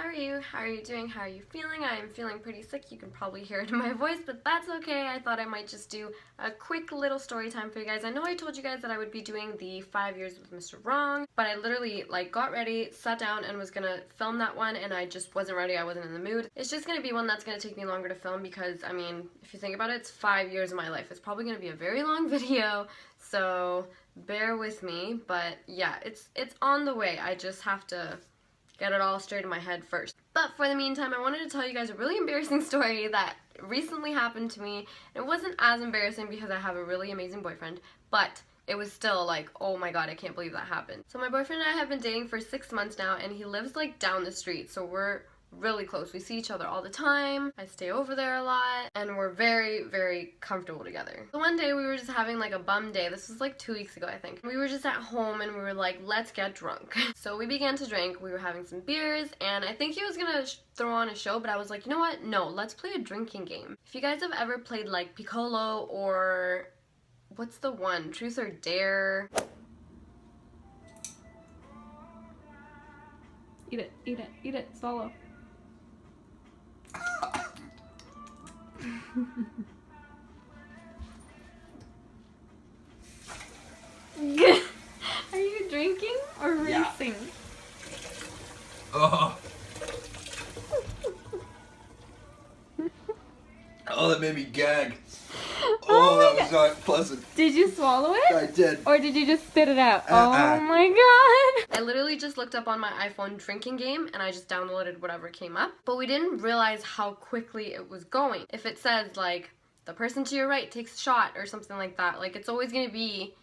are you? How are you doing? How are you feeling? I am feeling pretty sick. You can probably hear it in my voice, but that's okay. I thought I might just do a quick little story time for you guys. I know I told you guys that I would be doing the 5 years with Mr. Wrong, but I literally got ready, sat down, and was gonna film that one, and I just wasn't ready. I wasn't in the mood. It's just gonna be one that's gonna take me longer to film because, I mean, if you think about it, it's 5 years of my life. It's probably gonna be a very long video, so bear with me. But yeah, it's on the way. I just have to get it all straight in my head first. But for the meantime, I wanted to tell you guys a really embarrassing story that recently happened to me. It wasn't as embarrassing because I have a really amazing boyfriend, but it was still like, oh my god, I can't believe that happened. So my boyfriend and I have been dating for 6 months now, and he lives like down the street, so we're really close. We see each other all the time. I stay over there a lot, and we're very, very comfortable together. So one day we were just having like a bum day. This was like 2 weeks ago, I think. We were just at home and we were like, let's get drunk. So we began to drink. We were having some beers, and I think he was gonna throw on a show, but I was like, you know what? No, let's play a drinking game. If you guys have ever played like Piccolo or what's the one? Truth or Dare? Eat it, eat it, eat it, swallow. Are you drinking or racing? Oh. Oh, that made me gag. Oh, that was not pleasant. Did you swallow it? I did. Or did you just spit it out? Oh my god. I literally just looked up on my iPhone drinking game and I just downloaded whatever came up. But we didn't realize how quickly it was going. If it says like, the person to your right takes a shot or something like that, like it's always gonna be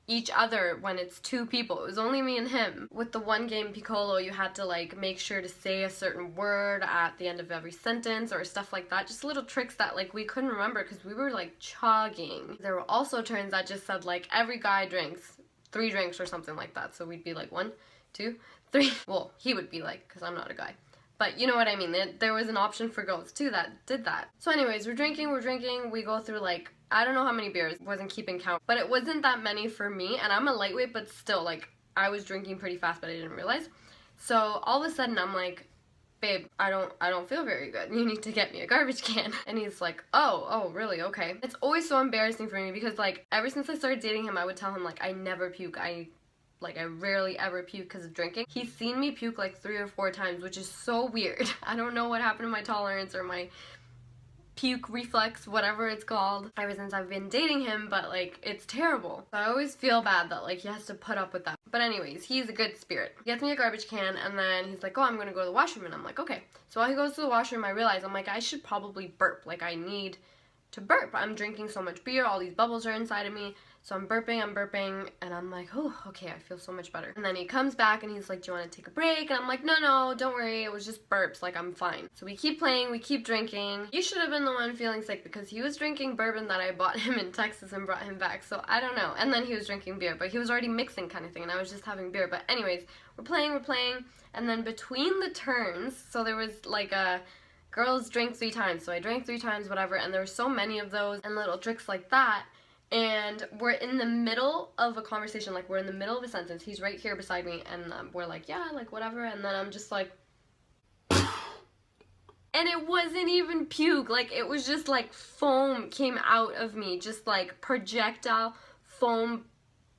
each other when it's 2 people. It was only me and him. With the one game Piccolo, you had to like make sure to say a certain word at the end of every sentence or stuff like that. Just little tricks that like we couldn't remember because we were like chugging. There were also turns that just said like every guy drinks 3 drinks or something like that. So we'd be like 1, 2, 3. Well, he would be like, because I'm not a guy. But you know what I mean. There was an option for girls too that did that. So anyways, we're drinking. We go through like, I don't know how many beers, wasn't keeping count, but it wasn't that many for me, and I'm a lightweight, but still, like, I was drinking pretty fast, but I didn't realize. So all of a sudden, I'm like, babe, I don't feel very good. You need to get me a garbage can. And he's like, oh, really? Okay. It's always so embarrassing for me because, like, ever since I started dating him, I would tell him, like, I never puke. I rarely ever puke because of drinking. He's seen me puke like 3 or 4 times, which is so weird. I don't know what happened to my tolerance or my puke reflex, whatever it's called, ever since I've been dating him, but like it's terrible. So I always feel bad that like he has to put up with that. But anyways, he's a good spirit. He gets me a garbage can and then he's like, oh, I'm gonna go to the washroom, and I'm like, okay. So while he goes to the washroom, I realize I'm like, I should probably burp. Like I need to burp. I'm drinking so much beer, all these bubbles are inside of me. So I'm burping, and I'm like, oh, okay, I feel so much better. And then he comes back and he's like, do you want to take a break? And I'm like, no, don't worry, it was just burps, like I'm fine. So we keep playing, we keep drinking. He should have been the one feeling sick because he was drinking bourbon that I bought him in Texas and brought him back, so I don't know. And then he was drinking beer, but he was already mixing kind of thing, and I was just having beer. But anyways, we're playing, and then between the turns, so there was like a girls drink 3 times, so I drank 3 times, whatever, and there were so many of those and little tricks like that. And we're in the middle of a conversation, like we're in the middle of a sentence. He's right here beside me, and we're like, yeah, like whatever. And then I'm just like, and it wasn't even puke. Like it was just like foam came out of me, just like projectile foam,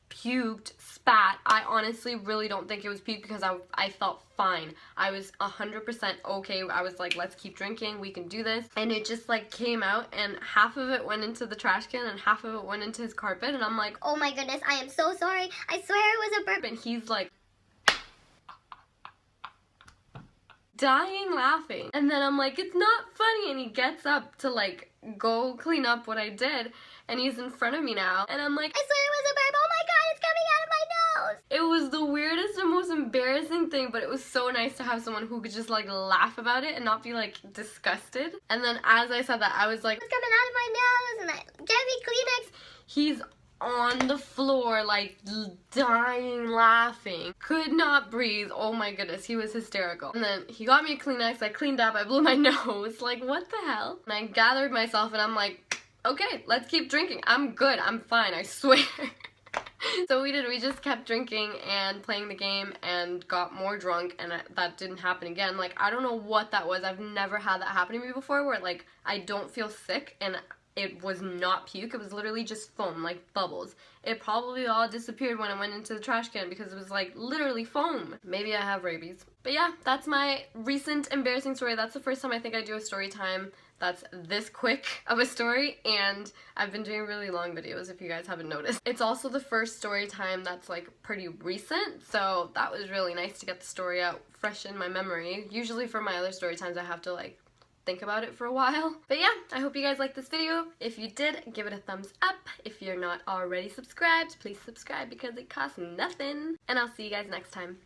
puked, spat. I honestly really don't think it was puke because I felt fine. I was 100% okay. I was like, let's keep drinking, we can do this. And it just like came out, and half of it went into the trash can and half of it went into his carpet, and I'm like, oh my goodness, I am so sorry. I swear it was a burp. and he's like dying laughing. And then I'm like, it's not funny, and he gets up to like go clean up what I did, and he's in front of me now, and I'm like, I swear it was a burp. Oh my god, it's coming out of my nose. it was the weirdest and most embarrassing thing, but it was so nice to have someone who could just like laugh about it and not be like disgusted. And then as I said that, I was like, It's coming out of my nose, and I get me Kleenex. he's on the floor like dying laughing, could not breathe. Oh my goodness, he was hysterical. And then he got me a Kleenex, I cleaned up, I blew my nose, like what the hell. And I gathered myself and I'm like, okay, let's keep drinking, I'm good, I'm fine, I swear. So we just kept drinking and playing the game and got more drunk, and that didn't happen again. Like, I don't know what that was. I've never had that happen to me before, where like I don't feel sick and it was not puke. It was literally just foam, like bubbles. It probably all disappeared when I went into the trash can because it was like literally foam. Maybe I have rabies. But yeah, that's my recent embarrassing story. That's the first time I think I do a story time that's this quick of a story, and I've been doing really long videos if you guys haven't noticed. It's also the first story time that's like pretty recent, so that was really nice to get the story out fresh in my memory. Usually for my other story times I have to like think about it for a while. But yeah, I hope you guys liked this video. If you did, give it a thumbs up. If you're not already subscribed, please subscribe because it costs nothing. And I'll see you guys next time.